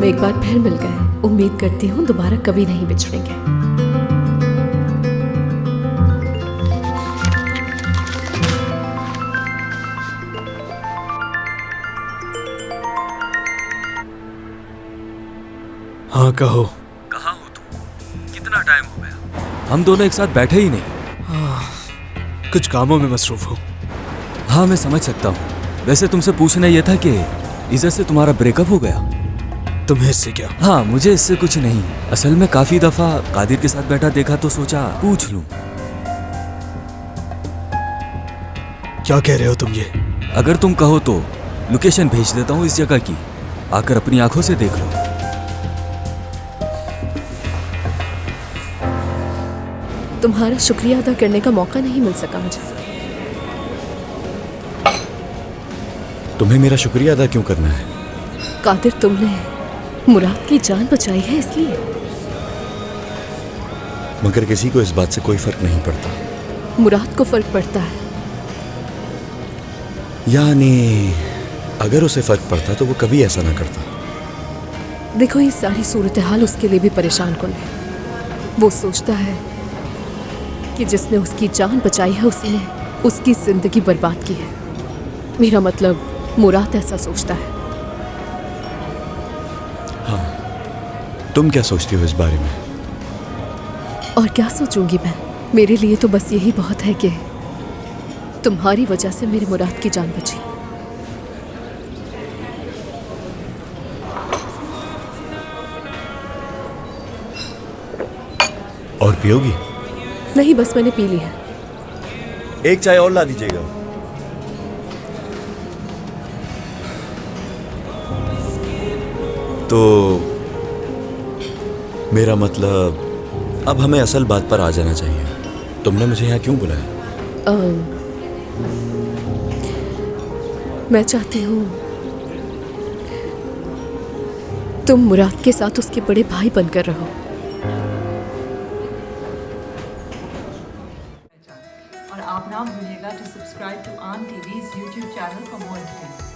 हम एक बार फिर मिल गए। उम्मीद करती हूँ दोबारा कभी नहीं बिछड़ेंगे। हाँ कहो। कहाँ हो तुम? कितना टाइम हो गया? हम दोनों एक साथ बैठे ही नहीं। कुछ कामों में मसरूफ हूँ। हाँ मैं समझ सकता हूँ। वैसे तुमसे पूछना यह था कि इज़्ज़त से तुम्हारा ब्रेकअप हो गया? तुम्हें इससे क्या? हाँ मुझे इससे कुछ नहीं। असल में काफी दफा कादिर के साथ बैठा देखा तो सोचा पूछ लूं। क्या कह रहे हो तुम ये? अगर तुम कहो तो लोकेशन भेज देता हूँ इस जगह की, आकर अपनी आंखों से देख लो। तुम्हारा शुक्रिया अदा करने का मौका नहीं मिल सका मुझे। तुम्हें मेरा शुक्रिया अदा क्यों करना है? कादिर, तुमने मुराद की जान बचाई है इसलिए। मगर किसी को इस बात से कोई फर्क नहीं पड़ता। मुराद को फर्क पड़ता है। यानी अगर उसे फर्क पड़ता तो वो कभी ऐसा ना करता। देखो, ये सारी सूरत हाल उसके लिए भी परेशान कुन है। वो सोचता है कि जिसने उसकी जान बचाई है उसी ने उसकी जिंदगी बर्बाद की है। मेरा मतलब मुराद ऐसा सोचता है। तुम क्या सोचती हो इस बारे में? और क्या सोचूंगी मैं? मेरे लिए तो बस यही बहुत है कि तुम्हारी वजह से मेरे मुराद की जान बची। और पियोगी? नहीं, बस मैंने पी ली है। एक चाय और ला दीजिएगा। तो मेरा मतलब अब हमें असल बात पर आ जाना चाहिए। तुमने मुझे यहाँ क्यों बुलाया? मैं चाहती हूँ तुम मुराद के साथ उसके बड़े भाई बनकर रहो। और आप ना भूलिएगा to subscribe to Aan TV's YouTube channel for more details.